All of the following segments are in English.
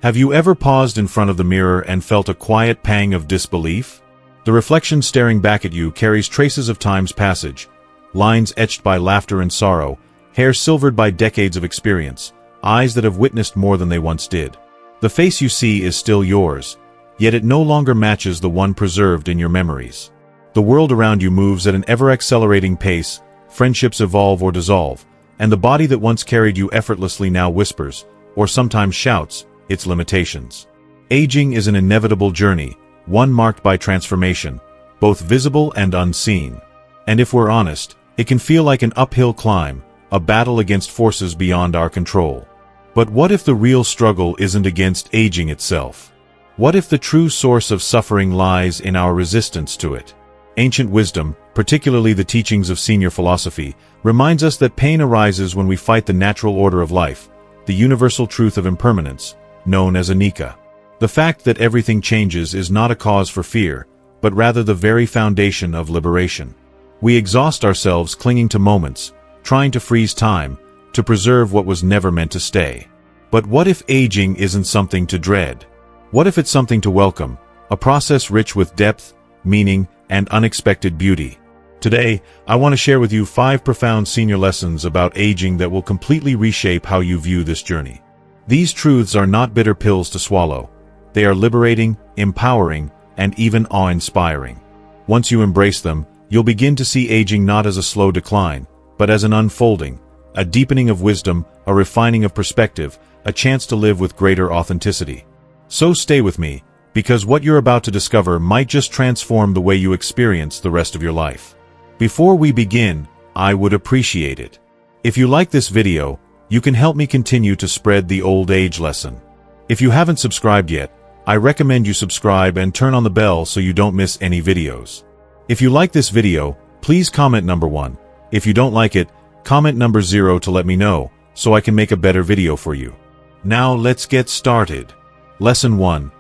Have you ever paused in front of the mirror and felt a quiet pang of disbelief? The reflection staring back at you carries traces of time's passage, lines etched by laughter and sorrow, hair silvered by decades of experience, eyes that have witnessed more than they once did. The face you see is still yours, yet it no longer matches the one preserved in your memories. The world around you moves at an ever-accelerating pace, friendships evolve or dissolve, and the body that once carried you effortlessly now whispers, or sometimes shouts, its limitations. Aging is an inevitable journey, one marked by transformation, both visible and unseen. And if we're honest, it can feel like an uphill climb, a battle against forces beyond our control. But what if the real struggle isn't against aging itself? What if the true source of suffering lies in our resistance to it? Ancient wisdom, particularly the teachings of senior philosophy, reminds us that pain arises when we fight the natural order of life, the universal truth of impermanence, known as anicca. The fact that everything changes is not a cause for fear, but rather the very foundation of liberation. We exhaust ourselves clinging to moments, trying to freeze time, to preserve what was never meant to stay. But what if aging isn't something to dread? What if it's something to welcome, a process rich with depth, meaning, and unexpected beauty? Today, I want to share with you 5 profound senior lessons about aging that will completely reshape how you view this journey. These truths are not bitter pills to swallow. They are liberating, empowering, and even awe-inspiring. Once you embrace them, you'll begin to see aging not as a slow decline, but as an unfolding, a deepening of wisdom, a refining of perspective, a chance to live with greater authenticity. So stay with me, because what you're about to discover might just transform the way you experience the rest of your life. Before we begin, I would appreciate it if you like this video, you can help me continue to spread the old age lesson. If you haven't subscribed yet, I recommend you subscribe and turn on the bell so you don't miss any videos. If you like this video, please comment number 1. If you don't like it, comment number 0 to let me know, so I can make a better video for you. Now let's get started. Lesson 1.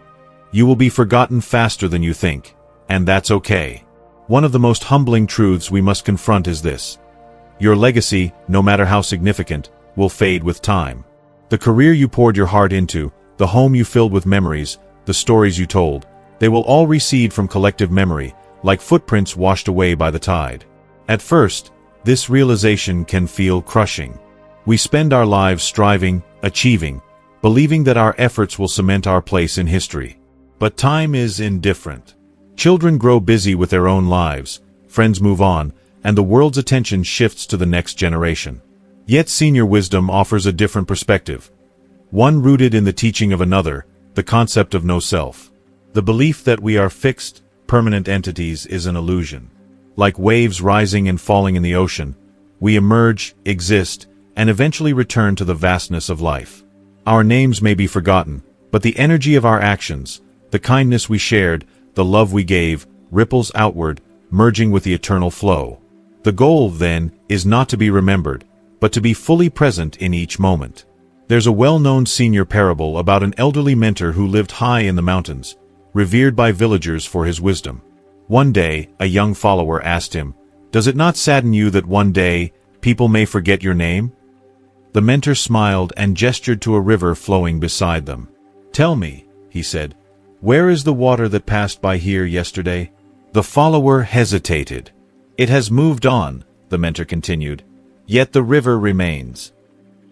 You will be forgotten faster than you think, and that's okay. One of the most humbling truths we must confront is this. Your legacy, no matter how significant, will fade with time. The career you poured your heart into, the home you filled with memories, the stories you told, they will all recede from collective memory, like footprints washed away by the tide. At first, this realization can feel crushing. We spend our lives striving, achieving, believing that our efforts will cement our place in history. But time is indifferent. Children grow busy with their own lives, friends move on, and the world's attention shifts to the next generation. Yet senior wisdom offers a different perspective, one rooted in the teaching of another, the concept of no self. The belief that we are fixed, permanent entities is an illusion. Like waves rising and falling in the ocean, we emerge, exist, and eventually return to the vastness of life. Our names may be forgotten, but the energy of our actions, the kindness we shared, the love we gave, ripples outward, merging with the eternal flow. The goal, then, is not to be remembered, but to be fully present in each moment. There's a well-known senior parable about an elderly mentor who lived high in the mountains, revered by villagers for his wisdom. One day, a young follower asked him, "Does it not sadden you that one day, people may forget your name?" The mentor smiled and gestured to a river flowing beside them. "Tell me," he said, "where is the water that passed by here yesterday?" The follower hesitated. "It has moved on," the mentor continued, "yet the river remains."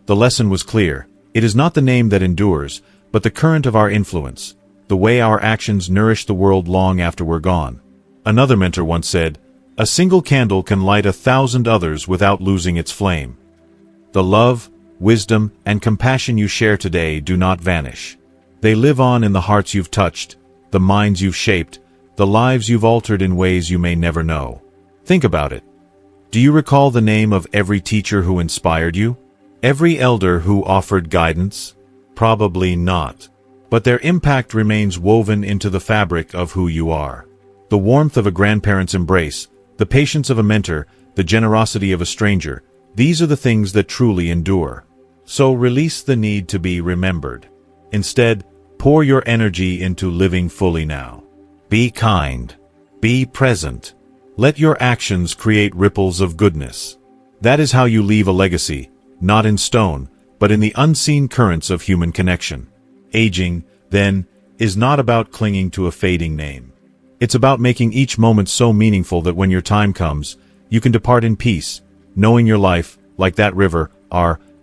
The lesson was clear. It is not the name that endures, but the current of our influence, the way our actions nourish the world long after we're gone. Another mentor once said, "A single candle can light 1,000 others without losing its flame." The love, wisdom, and compassion you share today do not vanish. They live on in the hearts you've touched, the minds you've shaped, the lives you've altered in ways you may never know. Think about it. Do you recall the name of every teacher who inspired you? Every elder who offered guidance? Probably not. But their impact remains woven into the fabric of who you are. The warmth of a grandparent's embrace, the patience of a mentor, the generosity of a stranger, these are the things that truly endure. So release the need to be remembered. Instead, pour your energy into living fully now. Be kind. Be present. Let your actions create ripples of goodness. That is how you leave a legacy, not in stone, but in the unseen currents of human connection. Aging, then, is not about clinging to a fading name. It's about making each moment so meaningful that when your time comes, you can depart in peace, knowing your life, like that river,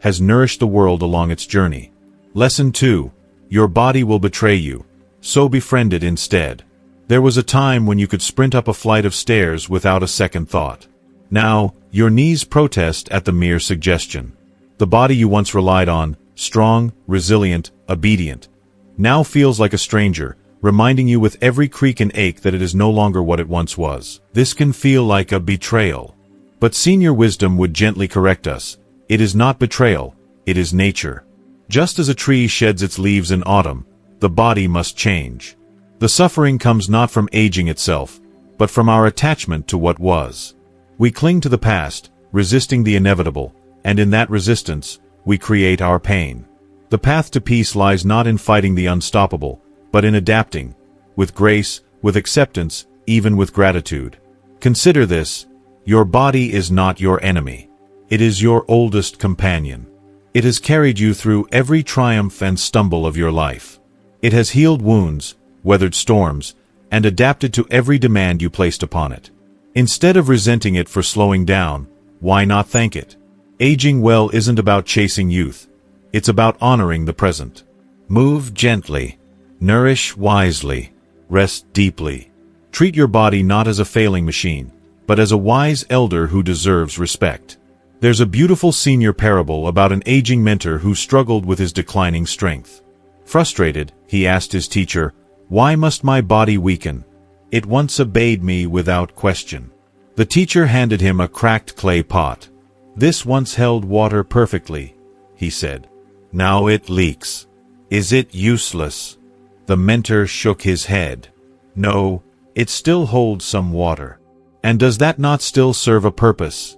has nourished the world along its journey. Lesson 2. Your body will betray you, so befriend it instead. There was a time when you could sprint up a flight of stairs without a second thought. Now, your knees protest at the mere suggestion. The body you once relied on, strong, resilient, obedient, now feels like a stranger, reminding you with every creak and ache that it is no longer what it once was. This can feel like a betrayal. But senior wisdom would gently correct us. It is not betrayal, it is nature. Just as a tree sheds its leaves in autumn, the body must change. The suffering comes not from aging itself, but from our attachment to what was. We cling to the past, resisting the inevitable, and in that resistance, we create our pain. The path to peace lies not in fighting the unstoppable, but in adapting, with grace, with acceptance, even with gratitude. Consider this: your body is not your enemy. It is your oldest companion. It has carried you through every triumph and stumble of your life. It has healed wounds, weathered storms, and adapted to every demand you placed upon it. Instead of resenting it for slowing down, why not thank it? Aging well isn't about chasing youth. It's about honoring the present. Move gently. Nourish wisely. Rest deeply. Treat your body not as a failing machine, but as a wise elder who deserves respect. There's a beautiful senior parable about an aging mentor who struggled with his declining strength. Frustrated, he asked his teacher, "Why must my body weaken? It once obeyed me without question." The teacher handed him a cracked clay pot. "This once held water perfectly," he said. "Now it leaks. Is it useless?" The mentor shook his head. "No, it still holds some water." "And does that not still serve a purpose?"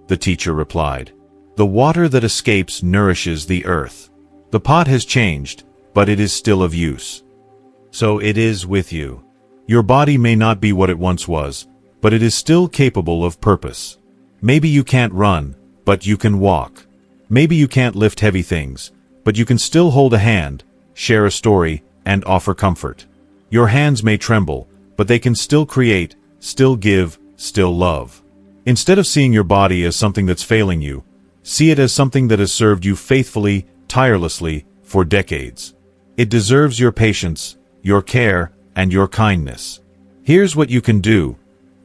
The teacher replied. "The water that escapes nourishes the earth. The pot has changed, but it is still of use. So it is with you. Your body may not be what it once was, but it is still capable of purpose. Maybe you can't run, but you can walk. Maybe you can't lift heavy things, but you can still hold a hand, share a story, and offer comfort. Your hands may tremble, but they can still create, still give, still love. Instead of seeing your body as something that's failing you, see it as something that has served you faithfully, tirelessly, for decades. It deserves your patience, your care, and your kindness. Here's what you can do.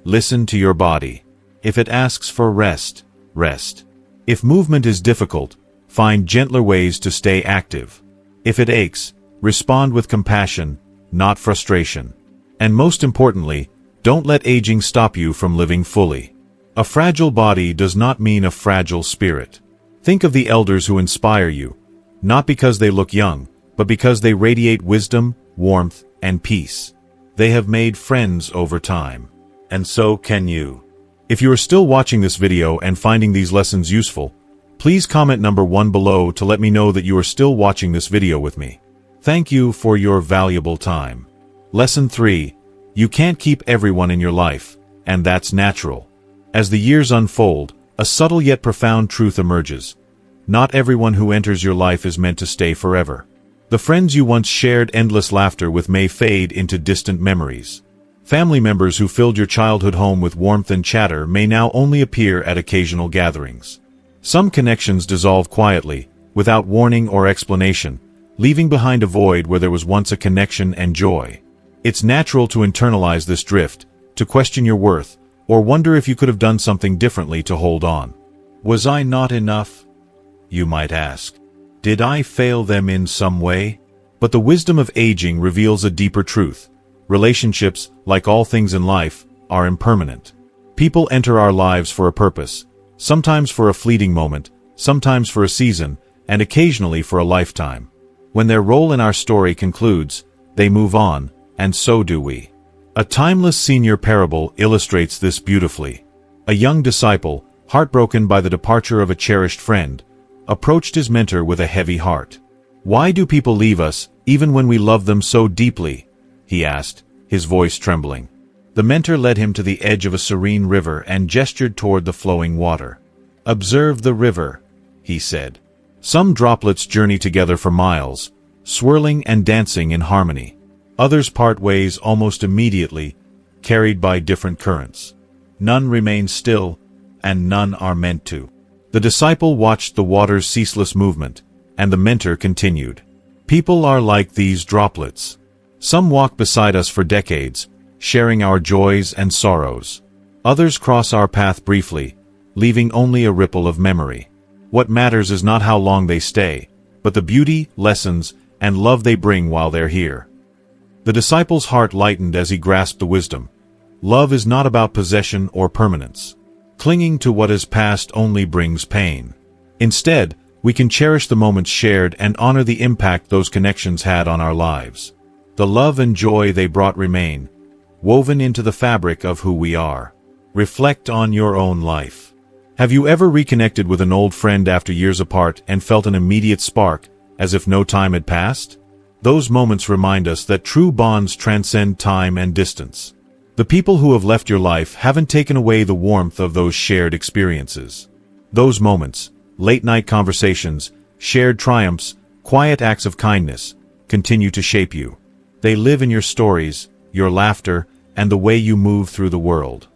Listen to your body. If it asks for rest, rest. If movement is difficult, find gentler ways to stay active. If it aches, respond with compassion, not frustration. And most importantly, don't let aging stop you from living fully. A fragile body does not mean a fragile spirit. Think of the elders who inspire you, not because they look young, but because they radiate wisdom, warmth, and peace. They have made friends over time. And so can you. If you are still watching this video and finding these lessons useful, please comment number 1 below to let me know that you are still watching this video with me. Thank you for your valuable time. Lesson 3. You can't keep everyone in your life, and that's natural. As the years unfold, a subtle yet profound truth emerges. Not everyone who enters your life is meant to stay forever. The friends you once shared endless laughter with may fade into distant memories. Family members who filled your childhood home with warmth and chatter may now only appear at occasional gatherings. Some connections dissolve quietly, without warning or explanation, leaving behind a void where there was once a connection and joy. It's natural to internalize this drift, to question your worth, or wonder if you could have done something differently to hold on. Was I not enough? You might ask. Did I fail them in some way? But the wisdom of aging reveals a deeper truth. Relationships, like all things in life, are impermanent. People enter our lives for a purpose, sometimes for a fleeting moment, sometimes for a season, and occasionally for a lifetime. When their role in our story concludes, they move on, and so do we. A timeless senior parable illustrates this beautifully. A young disciple, heartbroken by the departure of a cherished friend, approached his mentor with a heavy heart. "Why do people leave us, even when we love them so deeply?" he asked, his voice trembling. The mentor led him to the edge of a serene river and gestured toward the flowing water. "Observe the river," he said. "Some droplets journey together for miles, swirling and dancing in harmony. Others part ways almost immediately, carried by different currents. None remain still, and none are meant to. The disciple watched the water's ceaseless movement, and the mentor continued. People are like these droplets. Some walk beside us for decades, sharing our joys and sorrows. Others cross our path briefly, leaving only a ripple of memory. What matters is not how long they stay, but the beauty, lessons, and love they bring while they're here. The disciple's heart lightened as he grasped the wisdom. Love is not about possession or permanence. Clinging to what is past only brings pain. Instead, we can cherish the moments shared and honor the impact those connections had on our lives. The love and joy they brought remain, woven into the fabric of who we are. Reflect on your own life. Have you ever reconnected with an old friend after years apart and felt an immediate spark, as if no time had passed? Those moments remind us that true bonds transcend time and distance. The people who have left your life haven't taken away the warmth of those shared experiences. Those moments, late-night conversations, shared triumphs, quiet acts of kindness, continue to shape you. They live in your stories, your laughter, and the way you move through the world.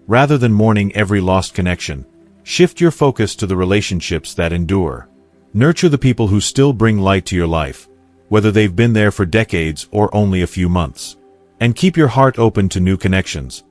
Rather than mourning every lost connection, shift your focus to the relationships that endure. Nurture the people who still bring light to your life, whether they've been there for decades or only a few months. And keep your heart open to new connections,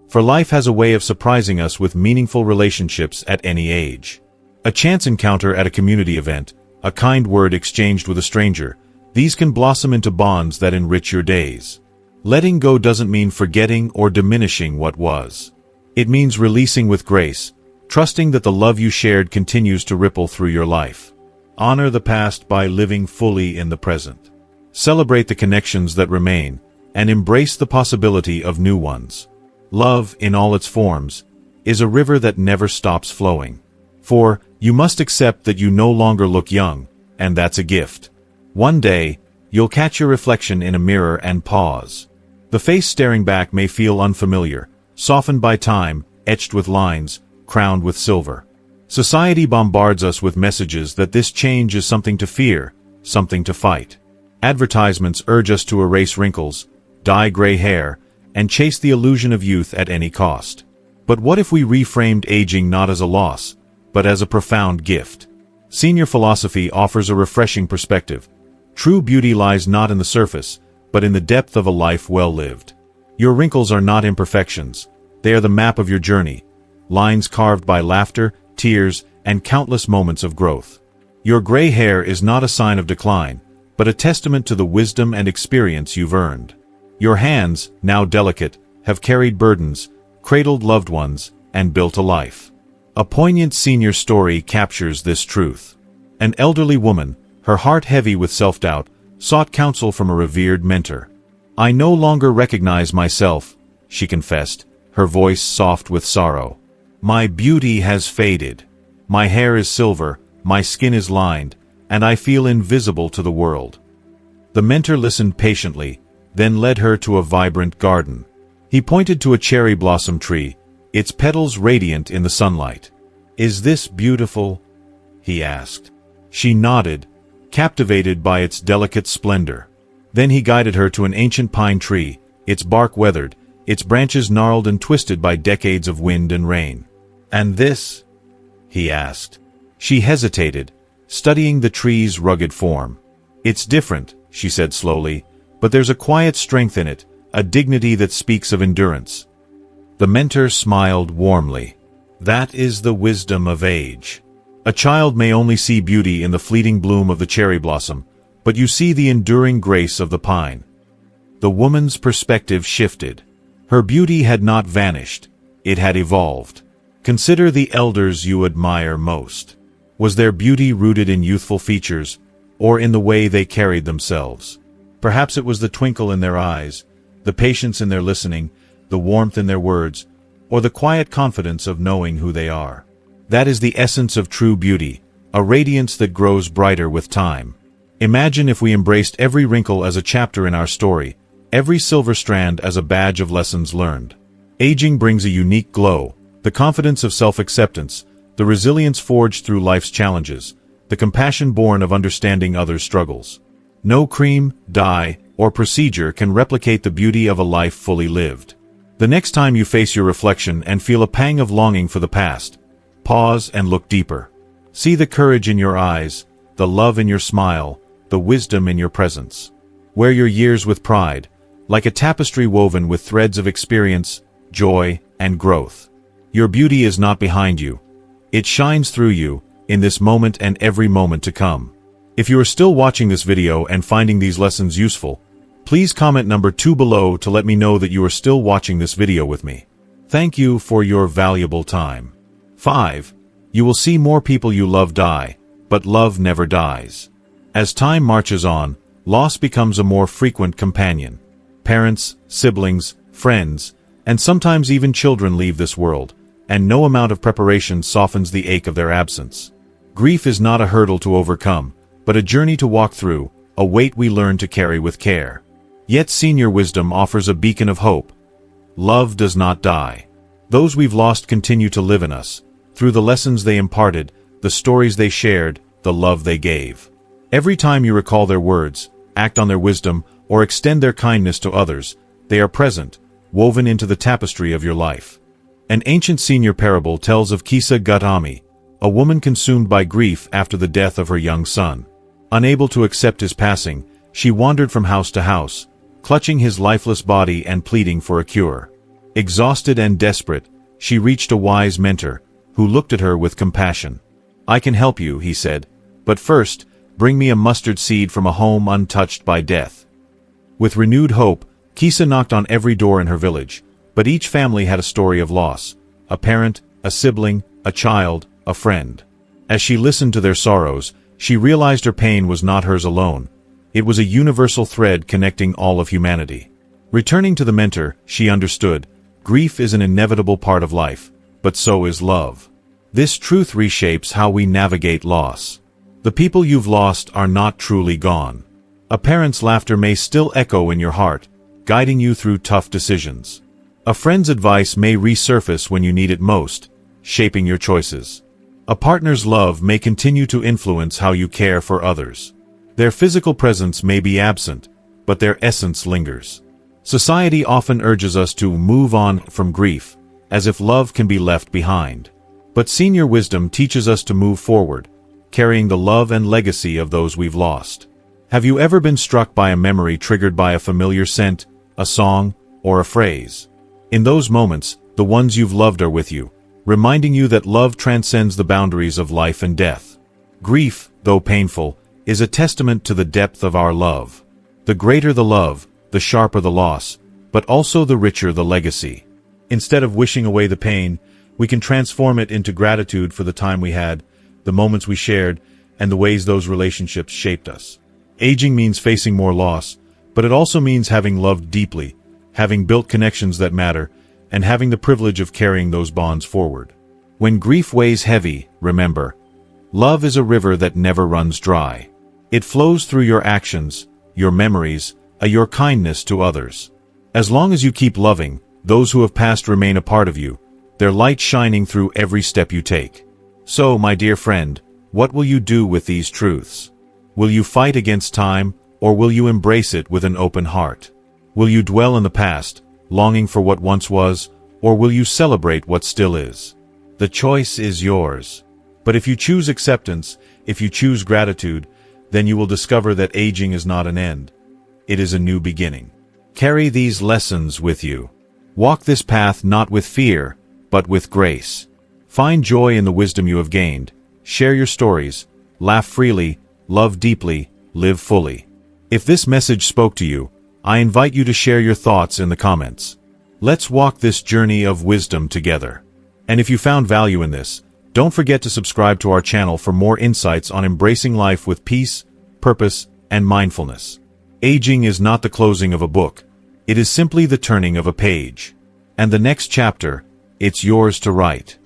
for life has a way of surprising us with meaningful relationships at any age. A chance encounter at a community event, a kind word exchanged with a stranger, these can blossom into bonds that enrich your days. Letting go doesn't mean forgetting or diminishing what was. It means releasing with grace, trusting that the love you shared continues to ripple through your life. Honor the past by living fully in the present. Celebrate the connections that remain, and embrace the possibility of new ones. Love, in all its forms, is a river that never stops flowing. For, you must accept that you no longer look young, and that's a gift. One day, you'll catch your reflection in a mirror and pause. The face staring back may feel unfamiliar, softened by time, etched with lines, crowned with silver. Society bombards us with messages that this change is something to fear, something to fight. Advertisements urge us to erase wrinkles, dye gray hair, and chase the illusion of youth at any cost. But what if we reframed aging not as a loss, but as a profound gift? Senior philosophy offers a refreshing perspective. True beauty lies not in the surface, but in the depth of a life well lived. Your wrinkles are not imperfections. They are the map of your journey, lines carved by laughter, tears, and countless moments of growth. Your gray hair is not a sign of decline, but a testament to the wisdom and experience you've earned. Your hands, now delicate, have carried burdens, cradled loved ones, and built a life. A poignant senior story captures this truth. An elderly woman, her heart heavy with self-doubt, sought counsel from a revered mentor. "I no longer recognize myself," she confessed, her voice soft with sorrow. "My beauty has faded. My hair is silver, my skin is lined, and I feel invisible to the world." The mentor listened patiently, then led her to a vibrant garden. He pointed to a cherry blossom tree, its petals radiant in the sunlight. "Is this beautiful?" he asked. She nodded, captivated by its delicate splendor. Then he guided her to an ancient pine tree, its bark weathered, its branches gnarled and twisted by decades of wind and rain. "And this?" he asked. She hesitated, studying the tree's rugged form. "It's different," she said slowly, "but there's a quiet strength in it, a dignity that speaks of endurance." The mentor smiled warmly. "That is the wisdom of age. A child may only see beauty in the fleeting bloom of the cherry blossom, but you see the enduring grace of the pine." The woman's perspective shifted. Her beauty had not vanished, it had evolved. Consider the elders you admire most. Was their beauty rooted in youthful features, or in the way they carried themselves? Perhaps it was the twinkle in their eyes, the patience in their listening, the warmth in their words, or the quiet confidence of knowing who they are. That is the essence of true beauty, a radiance that grows brighter with time. Imagine if we embraced every wrinkle as a chapter in our story, every silver strand as a badge of lessons learned. Aging brings a unique glow, the confidence of self-acceptance, the resilience forged through life's challenges, the compassion born of understanding others' struggles. No cream, dye, or procedure can replicate the beauty of a life fully lived. The next time you face your reflection and feel a pang of longing for the past, pause and look deeper. See the courage in your eyes, the love in your smile, the wisdom in your presence. Wear your years with pride, like a tapestry woven with threads of experience, joy, and growth. Your beauty is not behind you. It shines through you, in this moment and every moment to come. If you are still watching this video and finding these lessons useful, please comment number 2 below to let me know that you are still watching this video with me. Thank you for your valuable time. 5. You will see more people you love die, but love never dies. As time marches on, loss becomes a more frequent companion. Parents, siblings, friends, and sometimes even children leave this world, and no amount of preparation softens the ache of their absence. Grief is not a hurdle to overcome, but a journey to walk through, a weight we learn to carry with care. Yet senior wisdom offers a beacon of hope. Love does not die. Those we've lost continue to live in us, through the lessons they imparted, the stories they shared, the love they gave. Every time you recall their words, act on their wisdom, or extend their kindness to others, they are present, woven into the tapestry of your life. An ancient senior parable tells of Kisa Gautami, a woman consumed by grief after the death of her young son. Unable to accept his passing, she wandered from house to house, clutching his lifeless body and pleading for a cure. Exhausted and desperate, she reached a wise mentor, who looked at her with compassion. "I can help you," he said, "but first, bring me a mustard seed from a home untouched by death." With renewed hope, Kisa knocked on every door in her village, but each family had a story of loss: a parent, a sibling, a child, a friend. As she listened to their sorrows, she realized her pain was not hers alone. It was a universal thread connecting all of humanity. Returning to the mentor, she understood, grief is an inevitable part of life, but so is love. This truth reshapes how we navigate loss. The people you've lost are not truly gone. A parent's laughter may still echo in your heart, guiding you through tough decisions. A friend's advice may resurface when you need it most, shaping your choices. A partner's love may continue to influence how you care for others. Their physical presence may be absent, but their essence lingers. Society often urges us to move on from grief, as if love can be left behind. But senior wisdom teaches us to move forward, carrying the love and legacy of those we've lost. Have you ever been struck by a memory triggered by a familiar scent, a song, or a phrase? In those moments, the ones you've loved are with you, reminding you that love transcends the boundaries of life and death. Grief, though painful, is a testament to the depth of our love. The greater the love, the sharper the loss, but also the richer the legacy. Instead of wishing away the pain, we can transform it into gratitude for the time we had, the moments we shared, and the ways those relationships shaped us. Aging means facing more loss, but it also means having loved deeply, having built connections that matter, and having the privilege of carrying those bonds forward. When grief weighs heavy, remember, love is a river that never runs dry. It flows through your actions, your memories, your kindness to others. As long as you keep loving, those who have passed remain a part of you, their light shining through every step you take. So, my dear friend, what will you do with these truths? Will you fight against time, or will you embrace it with an open heart? Will you dwell in the past, longing for what once was, or will you celebrate what still is? The choice is yours. But if you choose acceptance, if you choose gratitude, then you will discover that aging is not an end. It is a new beginning. Carry these lessons with you. Walk this path not with fear, but with grace. Find joy in the wisdom you have gained. Share your stories. Laugh freely. Love deeply. Live fully. If this message spoke to you, I invite you to share your thoughts in the comments. Let's walk this journey of wisdom together. And if you found value in this, don't forget to subscribe to our channel for more insights on embracing life with peace, purpose, and mindfulness. Aging is not the closing of a book. It is simply the turning of a page. And the next chapter, it's yours to write.